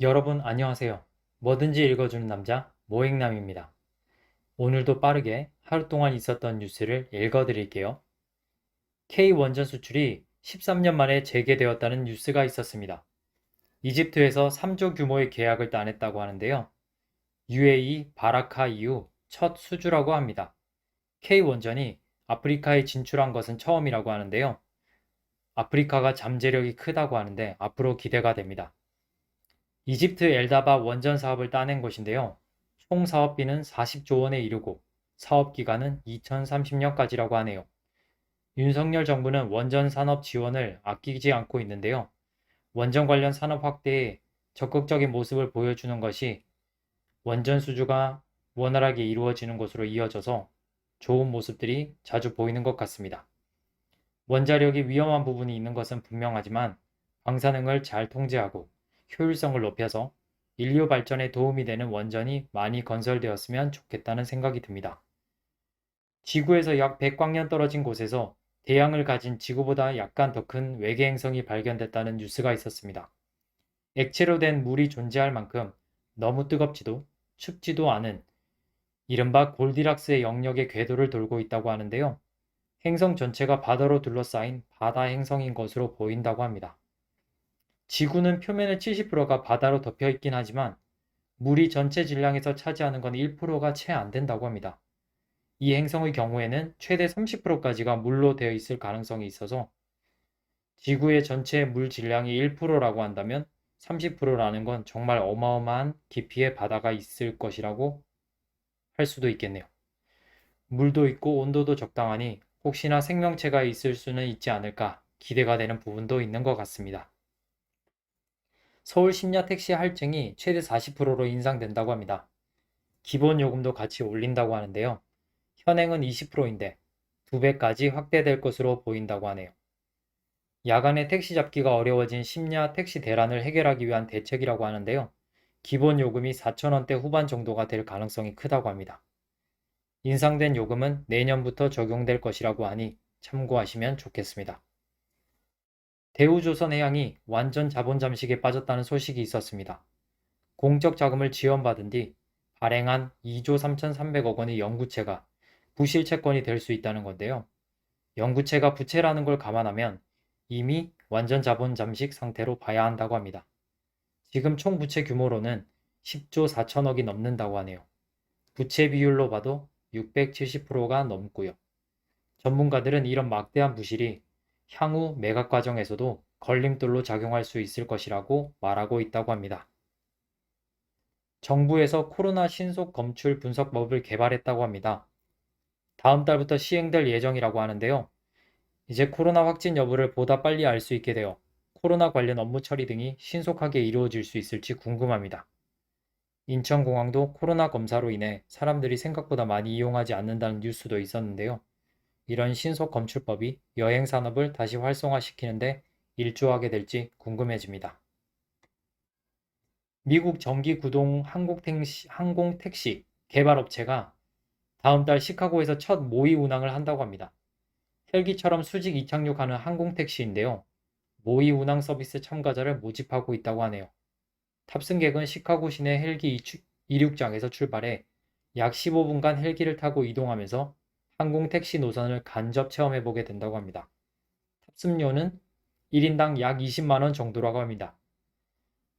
여러분 안녕하세요. 뭐든지 읽어주는 남자 모행남입니다. 오늘도 빠르게 하루 동안 있었던 뉴스를 읽어드릴게요. K 원전 수출이 13년 만에 재개되었다는 뉴스가 있었습니다. 이집트에서 3조 규모의 계약을 따냈다고 하는데요. UAE 바라카 이후 첫 수주라고 합니다. K 원전이 아프리카에 진출한 것은 처음이라고 하는데요. 아프리카가 잠재력이 크다고 하는데 앞으로 기대가 됩니다. 이집트 엘다바 원전 사업을 따낸 것인데요. 총 사업비는 40조 원에 이르고 사업 기간은 2030년까지라고 하네요. 윤석열 정부는 원전 산업 지원을 아끼지 않고 있는데요. 원전 관련 산업 확대에 적극적인 모습을 보여주는 것이 원전 수주가 원활하게 이루어지는 것으로 이어져서 좋은 모습들이 자주 보이는 것 같습니다. 원자력이 위험한 부분이 있는 것은 분명하지만 방사능을 잘 통제하고 효율성을 높여서 인류 발전에 도움이 되는 원전이 많이 건설되었으면 좋겠다는 생각이 듭니다. 지구에서 약 100광년 떨어진 곳에서 대양을 가진 지구보다 약간 더 큰 외계 행성이 발견됐다는 뉴스가 있었습니다. 액체로 된 물이 존재할 만큼 너무 뜨겁지도 춥지도 않은 이른바 골디락스의 영역의 궤도를 돌고 있다고 하는데요. 행성 전체가 바다로 둘러싸인 바다 행성인 것으로 보인다고 합니다. 지구는 표면의 70%가 바다로 덮여 있긴 하지만 물이 전체 질량에서 차지하는 건 1%가 채 안 된다고 합니다. 이 행성의 경우에는 최대 30%까지가 물로 되어 있을 가능성이 있어서 지구의 전체 물 질량이 1%라고 한다면 30%라는 건 정말 어마어마한 깊이의 바다가 있을 것이라고 할 수도 있겠네요. 물도 있고 온도도 적당하니 혹시나 생명체가 있을 수는 있지 않을까 기대가 되는 부분도 있는 것 같습니다. 서울 심야 택시 할증이 최대 40%로 인상된다고 합니다. 기본 요금도 같이 올린다고 하는데요. 현행은 20%인데 2배까지 확대될 것으로 보인다고 하네요. 야간에 택시 잡기가 어려워진 심야 택시 대란을 해결하기 위한 대책이라고 하는데요. 기본 요금이 4,000원대 후반 정도가 될 가능성이 크다고 합니다. 인상된 요금은 내년부터 적용될 것이라고 하니 참고하시면 좋겠습니다. 대우조선해양이 완전 자본 잠식에 빠졌다는 소식이 있었습니다. 공적 자금을 지원받은 뒤 발행한 2조 3,300억 원의 영구채가 부실 채권이 될 수 있다는 건데요. 영구채가 부채라는 걸 감안하면 이미 완전 자본 잠식 상태로 봐야 한다고 합니다. 지금 총 부채 규모로는 10조 4천억이 넘는다고 하네요. 부채 비율로 봐도 670%가 넘고요. 전문가들은 이런 막대한 부실이 향후 매각 과정에서도 걸림돌로 작용할 수 있을 것이라고 말하고 있다고 합니다. 정부에서 코로나 신속 검출 분석법을 개발했다고 합니다. 다음 달부터 시행될 예정이라고 하는데요. 이제 코로나 확진 여부를 보다 빨리 알 수 있게 되어 코로나 관련 업무 처리 등이 신속하게 이루어질 수 있을지 궁금합니다. 인천공항도 코로나 검사로 인해 사람들이 생각보다 많이 이용하지 않는다는 뉴스도 있었는데요. 이런 신속 검출법이 여행 산업을 다시 활성화시키는데 일조하게 될지 궁금해집니다. 미국 전기 구동 항공택시 개발업체가 다음 달 시카고에서 첫 모의 운항을 한다고 합니다. 헬기처럼 수직 이착륙하는 항공택시인데요. 모의 운항 서비스 참가자를 모집하고 있다고 하네요. 탑승객은 시카고 시내 헬기 이륙장에서 출발해 약 15분간 헬기를 타고 이동하면서 항공택시 노선을 간접 체험해보게 된다고 합니다. 탑승료는 1인당 약 20만 원 정도라고 합니다.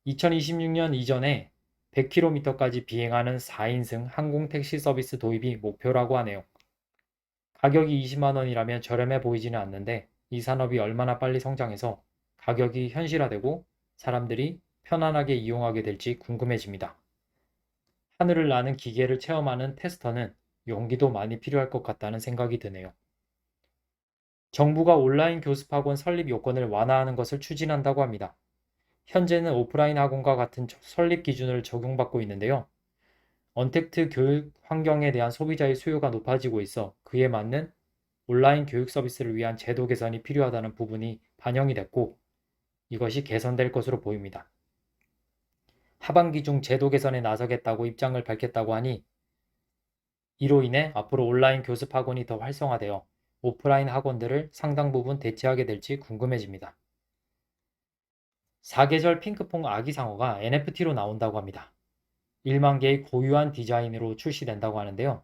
2026년 이전에 100km까지 비행하는 4인승 항공택시 서비스 도입이 목표라고 하네요. 가격이 20만 원이라면 저렴해 보이지는 않는데 이 산업이 얼마나 빨리 성장해서 가격이 현실화되고 사람들이 편안하게 이용하게 될지 궁금해집니다. 하늘을 나는 기계를 체험하는 테스터는 용기도 많이 필요할 것 같다는 생각이 드네요. 정부가 온라인 교습학원 설립 요건을 완화하는 것을 추진한다고 합니다. 현재는 오프라인 학원과 같은 설립 기준을 적용받고 있는데요. 언택트 교육 환경에 대한 소비자의 수요가 높아지고 있어 그에 맞는 온라인 교육 서비스를 위한 제도 개선이 필요하다는 부분이 반영이 됐고 이것이 개선될 것으로 보입니다. 하반기 중 제도 개선에 나서겠다고 입장을 밝혔다고 하니 이로 인해 앞으로 온라인 교습 학원이 더 활성화되어 오프라인 학원들을 상당 부분 대체하게 될지 궁금해집니다. 사계절 핑크퐁 아기상어가 NFT로 나온다고 합니다. 1만 개의 고유한 디자인으로 출시된다고 하는데요.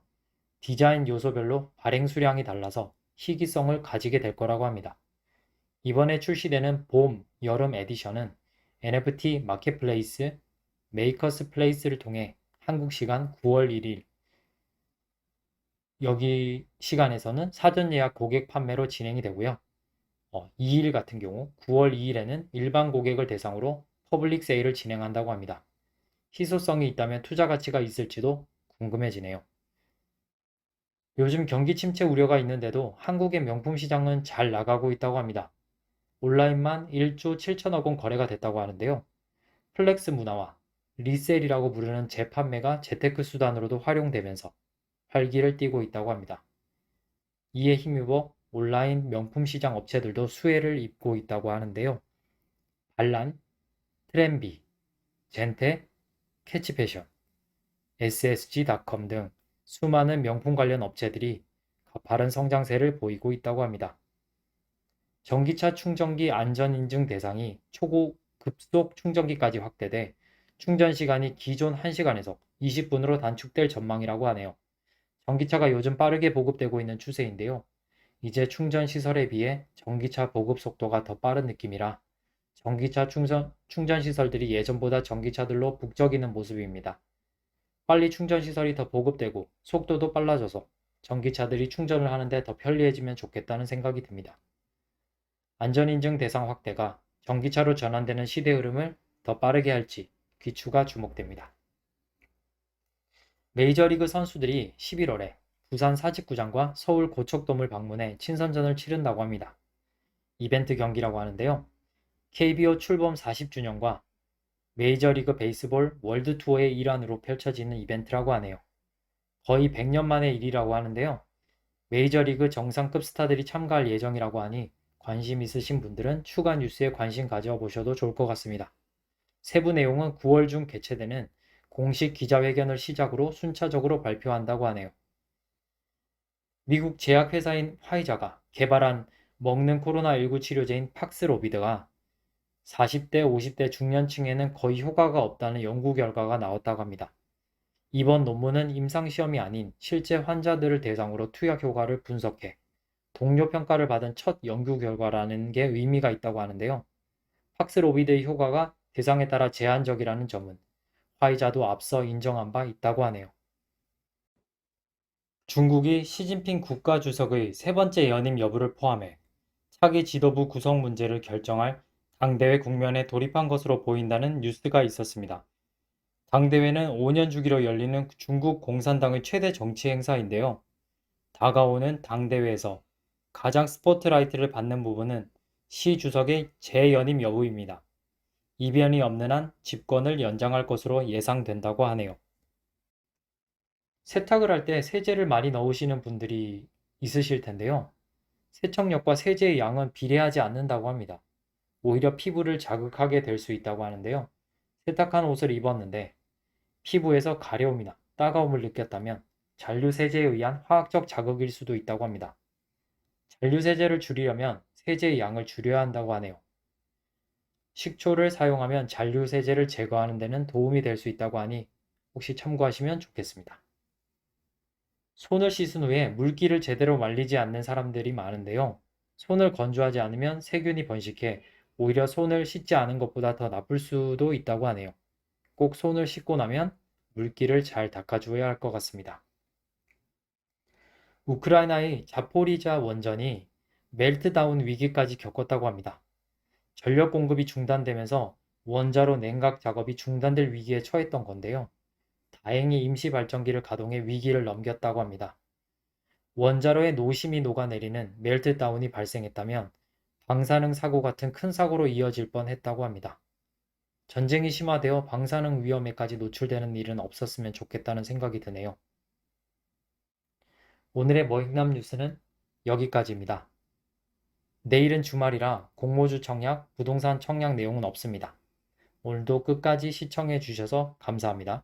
디자인 요소별로 발행 수량이 달라서 희귀성을 가지게 될 거라고 합니다. 이번에 출시되는 봄, 여름 에디션은 NFT 마켓플레이스 메이커스 플레이스를 통해 한국 시간 9월 1일 여기 시간에서는 사전 예약 고객 판매로 진행이 되고요. 2일 같은 경우 9월 2일에는 일반 고객을 대상으로 퍼블릭 세일을 진행한다고 합니다. 희소성이 있다면 투자 가치가 있을지도 궁금해지네요. 요즘 경기 침체 우려가 있는데도 한국의 명품 시장은 잘 나가고 있다고 합니다. 온라인만 1조 7천억 원 거래가 됐다고 하는데요. 플렉스 문화와 리셀이라고 부르는 재판매가 재테크 수단으로도 활용되면서 활기를 띠고 있다고 합니다. 이에 힘입어 온라인 명품 시장 업체들도 수혜를 입고 있다고 하는데요. 반란, 트렌비, 젠테, 캐치패션, SSG.com 등 수많은 명품 관련 업체들이 가파른 성장세를 보이고 있다고 합니다. 전기차 충전기 안전인증 대상이 초고 급속 충전기까지 확대돼 충전 시간이 기존 1시간에서 20분으로 단축될 전망이라고 하네요. 전기차가 요즘 빠르게 보급되고 있는 추세인데요. 이제 충전 시설에 비해 전기차 보급 속도가 더 빠른 느낌이라 전기차 충전 시설들이 예전보다 전기차들로 북적이는 모습입니다. 빨리 충전 시설이 더 보급되고 속도도 빨라져서 전기차들이 충전을 하는데 더 편리해지면 좋겠다는 생각이 듭니다. 안전인증 대상 확대가 전기차로 전환되는 시대 흐름을 더 빠르게 할지 귀추가 주목됩니다. 메이저리그 선수들이 11월에 부산 사직구장과 서울 고척돔을 방문해 친선전을 치른다고 합니다. 이벤트 경기라고 하는데요. KBO 출범 40주년과 메이저리그 베이스볼 월드투어의 일환으로 펼쳐지는 이벤트라고 하네요. 거의 100년 만의 일이라고 하는데요. 메이저리그 정상급 스타들이 참가할 예정이라고 하니 관심 있으신 분들은 추가 뉴스에 관심 가져보셔도 좋을 것 같습니다. 세부 내용은 9월 중 개최되는 공식 기자회견을 시작으로 순차적으로 발표한다고 하네요. 미국 제약회사인 화이자가 개발한 먹는 코로나19 치료제인 팍스로비드가 40대, 50대 중년층에는 거의 효과가 없다는 연구 결과가 나왔다고 합니다. 이번 논문은 임상시험이 아닌 실제 환자들을 대상으로 투약 효과를 분석해 동료 평가를 받은 첫 연구 결과라는 게 의미가 있다고 하는데요. 팍스로비드의 효과가 대상에 따라 제한적이라는 점은 화이자도 앞서 인정한 바 있다고 하네요. 중국이 시진핑 국가주석의 세 번째 연임 여부를 포함해 차기 지도부 구성 문제를 결정할 당대회 국면에 돌입한 것으로 보인다는 뉴스가 있었습니다. 당대회는 5년 주기로 열리는 중국 공산당의 최대 정치 행사인데요. 다가오는 당대회에서 가장 스포트라이트를 받는 부분은 시 주석의 재연임 여부입니다. 이변이 없는 한 집권을 연장할 것으로 예상된다고 하네요. 세탁을 할 때 세제를 많이 넣으시는 분들이 있으실 텐데요. 세척력과 세제의 양은 비례하지 않는다고 합니다. 오히려 피부를 자극하게 될 수 있다고 하는데요. 세탁한 옷을 입었는데 피부에서 가려움이나 따가움을 느꼈다면 잔류세제에 의한 화학적 자극일 수도 있다고 합니다. 잔류세제를 줄이려면 세제의 양을 줄여야 한다고 하네요. 식초를 사용하면 잔류세제를 제거하는 데는 도움이 될 수 있다고 하니 혹시 참고하시면 좋겠습니다. 손을 씻은 후에 물기를 제대로 말리지 않는 사람들이 많은데요. 손을 건조하지 않으면 세균이 번식해 오히려 손을 씻지 않은 것보다 더 나쁠 수도 있다고 하네요. 꼭 손을 씻고 나면 물기를 잘 닦아주어야 할 것 같습니다. 우크라이나의 자포리자 원전이 멜트다운 위기까지 겪었다고 합니다. 전력 공급이 중단되면서 원자로 냉각 작업이 중단될 위기에 처했던 건데요. 다행히 임시 발전기를 가동해 위기를 넘겼다고 합니다. 원자로의 노심이 녹아내리는 멜트다운이 발생했다면 방사능 사고 같은 큰 사고로 이어질 뻔했다고 합니다. 전쟁이 심화되어 방사능 위험에까지 노출되는 일은 없었으면 좋겠다는 생각이 드네요. 오늘의 머익남 뉴스는 여기까지입니다. 내일은 주말이라 공모주 청약, 부동산 청약 내용은 없습니다. 오늘도 끝까지 시청해 주셔서 감사합니다.